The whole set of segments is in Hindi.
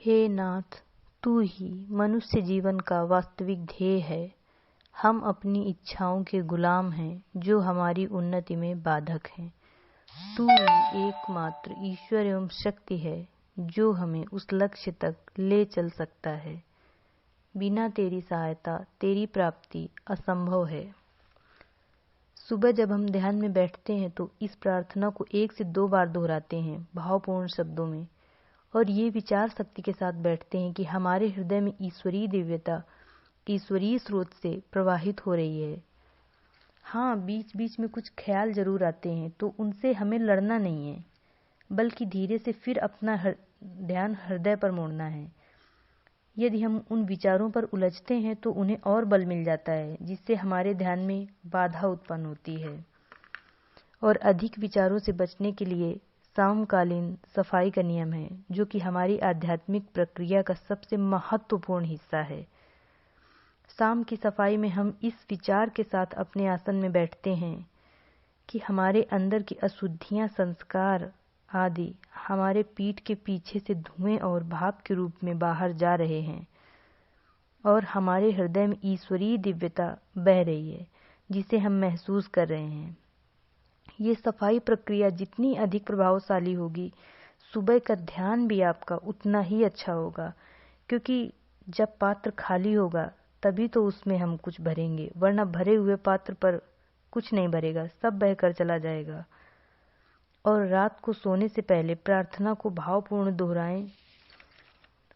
हे नाथ, तू ही मनुष्य जीवन का वास्तविक ध्येय है। हम अपनी इच्छाओं के गुलाम हैं जो हमारी उन्नति में बाधक हैं। तू ही एकमात्र ईश्वर एवं शक्ति है जो हमें उस लक्ष्य तक ले चल सकता है। बिना तेरी सहायता तेरी प्राप्ति असंभव है। सुबह जब हम ध्यान में बैठते हैं तो इस प्रार्थना को 1 से 2 बार दोहराते हैं भावपूर्ण शब्दों में, और ये विचार शक्ति के साथ बैठते हैं कि हमारे हृदय में ईश्वरीय दिव्यता ईश्वरीय स्रोत से प्रवाहित हो रही है। हाँ, बीच बीच में कुछ ख्याल जरूर आते हैं, तो उनसे हमें लड़ना नहीं है, बल्कि धीरे से फिर अपना ध्यान हृदय पर मोड़ना है। यदि हम उन विचारों पर उलझते हैं तो उन्हें और बल मिल जाता है, जिससे हमारे ध्यान में बाधा उत्पन्न होती है। और अधिक विचारों से बचने के लिए सायंकालीन सफाई का नियम है, जो कि हमारी आध्यात्मिक प्रक्रिया का सबसे महत्वपूर्ण हिस्सा है। शाम की सफाई में हम इस विचार के साथ अपने आसन में बैठते हैं कि हमारे अंदर की अशुद्धियां, संस्कार आदि हमारे पीठ के पीछे से धुएं और भाप के रूप में बाहर जा रहे हैं, और हमारे हृदय में ईश्वरीय दिव्यता बह रही है जिसे हम महसूस कर रहे हैं। ये सफाई प्रक्रिया जितनी अधिक प्रभावशाली होगी, सुबह का ध्यान भी आपका उतना ही अच्छा होगा, क्योंकि जब पात्र खाली होगा तभी तो उसमें हम कुछ भरेंगे, वरना भरे हुए पात्र पर कुछ नहीं भरेगा, सब बहकर चला जाएगा। और रात को सोने से पहले प्रार्थना को भावपूर्ण दोहराएं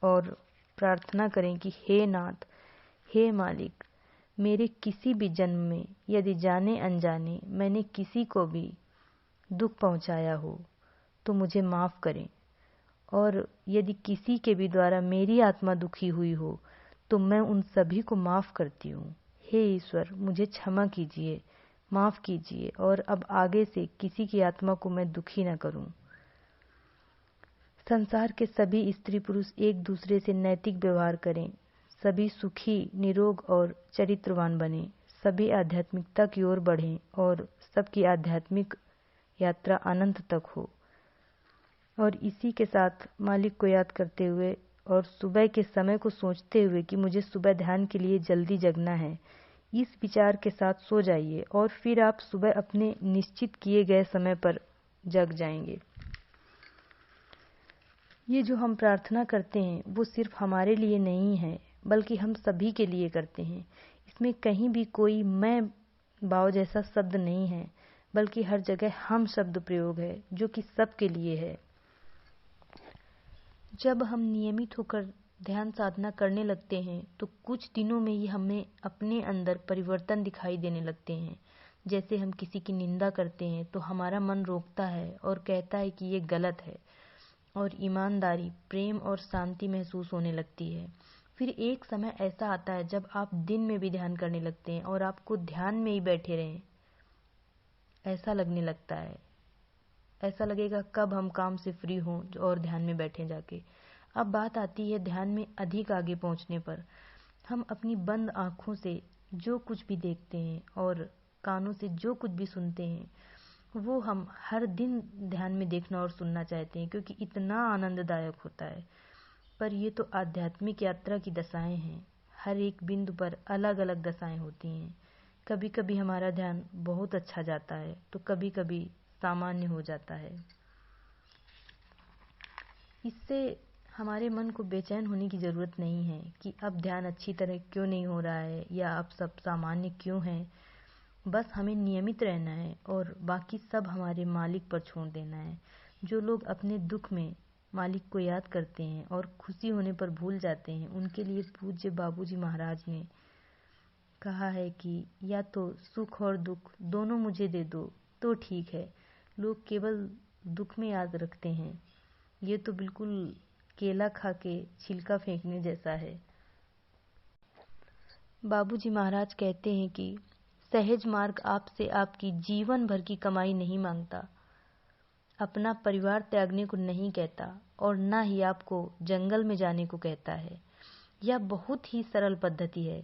और प्रार्थना करें कि हे नाथ, हे मालिक, मेरे किसी भी जन्म में यदि जाने अनजाने मैंने किसी को भी दुख पहुंचाया हो तो मुझे माफ़ करें, और यदि किसी के भी द्वारा मेरी आत्मा दुखी हुई हो तो मैं उन सभी को माफ़ करती हूँ। हे ईश्वर, मुझे क्षमा कीजिए, माफ़ कीजिए, और अब आगे से किसी की आत्मा को मैं दुखी न करूं। संसार के सभी स्त्री पुरुष एक दूसरे से नैतिक व्यवहार करें, सभी सुखी, निरोग और चरित्रवान बने, सभी आध्यात्मिकता की ओर बढ़ें और सबकी आध्यात्मिक यात्रा अनंत तक हो। और इसी के साथ मालिक को याद करते हुए और सुबह के समय को सोचते हुए कि मुझे सुबह ध्यान के लिए जल्दी जगना है, इस विचार के साथ सो जाइए और फिर आप सुबह अपने निश्चित किए गए समय पर जग जाएंगे। ये जो हम प्रार्थना करते हैं वो सिर्फ हमारे लिए नहीं है, बल्कि हम सभी के लिए करते हैं। इसमें कहीं भी कोई मैं भाव जैसा शब्द नहीं है, बल्कि हर जगह हम शब्द प्रयोग है, जो कि सबके लिए है। जब हम नियमित होकर ध्यान साधना करने लगते हैं तो कुछ दिनों में ही हमें अपने अंदर परिवर्तन दिखाई देने लगते हैं। जैसे हम किसी की निंदा करते हैं तो हमारा मन रोकता है और कहता है कि ये गलत है, और ईमानदारी, प्रेम और शांति महसूस होने लगती है। फिर एक समय ऐसा आता है जब आप दिन में भी ध्यान करने लगते हैं और आपको ध्यान में ही बैठे रहें ऐसा लगने लगता है। ऐसा लगेगा कब हम काम से फ्री हों और ध्यान में बैठें जाके। अब बात आती है ध्यान में अधिक आगे पहुंचने पर। हम अपनी बंद आँखों से जो कुछ भी देखते हैं और कानों से जो कुछ भी सुनते हैं, वो हम हर दिन ध्यान में देखना और सुनना चाहते हैं, क्योंकि इतना आनंददायक होता है। पर ये तो आध्यात्मिक यात्रा की दशाएं हैं। हर एक बिंदु पर अलग अलग दशाएं होती हैं। कभी कभी हमारा ध्यान बहुत अच्छा जाता है तो कभी कभी सामान्य हो जाता है। इससे हमारे मन को बेचैन होने की ज़रूरत नहीं है कि अब ध्यान अच्छी तरह क्यों नहीं हो रहा है या अब सब सामान्य क्यों है। बस हमें नियमित रहना है और बाकी सब हमारे मालिक पर छोड़ देना है। जो लोग अपने दुख में मालिक को याद करते हैं और खुशी होने पर भूल जाते हैं, उनके लिए पूज्य बाबूजी महाराज ने कहा है कि या तो सुख और दुख दोनों मुझे दे दो तो ठीक है। लोग केवल दुख में याद रखते हैं। ये तो बिल्कुल केला खा के छिलका फेंकने जैसा है। बाबूजी महाराज कहते हैं कि सहज मार्ग आपसे आपकी जीवन भर की कमाई नहीं मांगता, अपना परिवार त्यागने को नहीं कहता और न ही आपको जंगल में जाने को कहता है। यह बहुत ही सरल पद्धति है।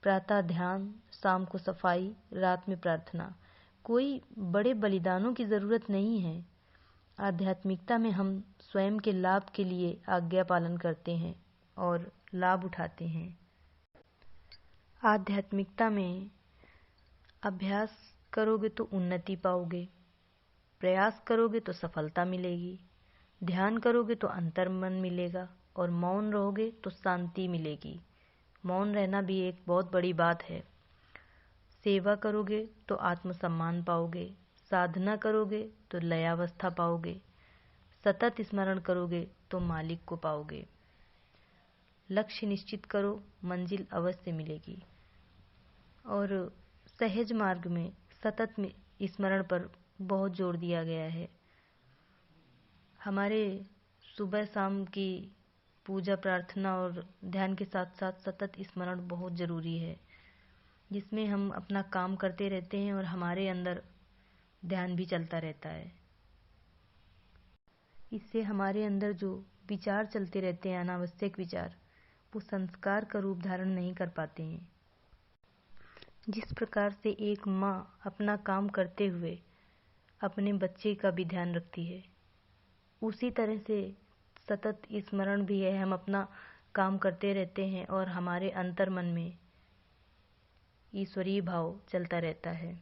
प्रातः ध्यान, शाम को सफाई, रात में प्रार्थना। कोई बड़े बलिदानों की जरूरत नहीं है। आध्यात्मिकता में हम स्वयं के लाभ के लिए आज्ञा पालन करते हैं और लाभ उठाते हैं। आध्यात्मिकता में अभ्यास करोगे तो उन्नति पाओगे, प्रयास करोगे तो सफलता मिलेगी, ध्यान करोगे तो अंतर्मन मिलेगा और मौन रहोगे तो शांति मिलेगी। मौन रहना भी एक बहुत बड़ी बात है। सेवा करोगे तो आत्मसम्मान पाओगे, साधना करोगे तो लयावस्था पाओगे, सतत स्मरण करोगे तो मालिक को पाओगे। लक्ष्य निश्चित करो, मंजिल अवश्य मिलेगी। और सहज मार्ग में सतत स्मरण पर बहुत जोर दिया गया है। हमारे सुबह शाम की पूजा प्रार्थना और ध्यान के साथ साथ सतत स्मरण बहुत ज़रूरी है, जिसमें हम अपना काम करते रहते हैं और हमारे अंदर ध्यान भी चलता रहता है। इससे हमारे अंदर जो विचार चलते रहते हैं, अनावश्यक विचार, वो संस्कार का रूप धारण नहीं कर पाते हैं। जिस प्रकार से एक माँ अपना काम करते हुए अपने बच्चे का भी ध्यान रखती है, उसी तरह से सतत स्मरण भी है। हम अपना काम करते रहते हैं और हमारे अंतर्मन में ईश्वरीय भाव चलता रहता है।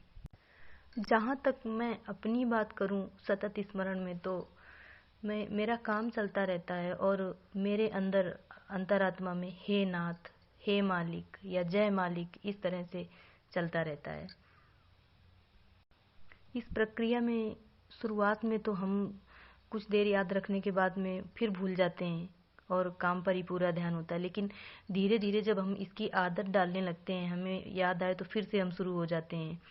जहाँ तक मैं अपनी बात करूँ सतत स्मरण में, तो मेरा काम चलता रहता है और मेरे अंदर अंतरात्मा में हे नाथ, हे मालिक या जय मालिक, इस तरह से चलता रहता है। इस प्रक्रिया में शुरुआत में तो हम कुछ देर याद रखने के बाद में फिर भूल जाते हैं और काम पर ही पूरा ध्यान होता है, लेकिन धीरे धीरे जब हम इसकी आदत डालने लगते हैं, हमें याद आए तो फिर से हम शुरू हो जाते हैं,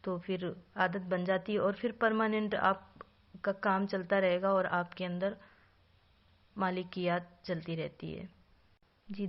तो फिर आदत बन जाती है और फिर परमानेंट आपका काम चलता रहेगा और आपके अंदर मालिक की याद चलती रहती है। जी।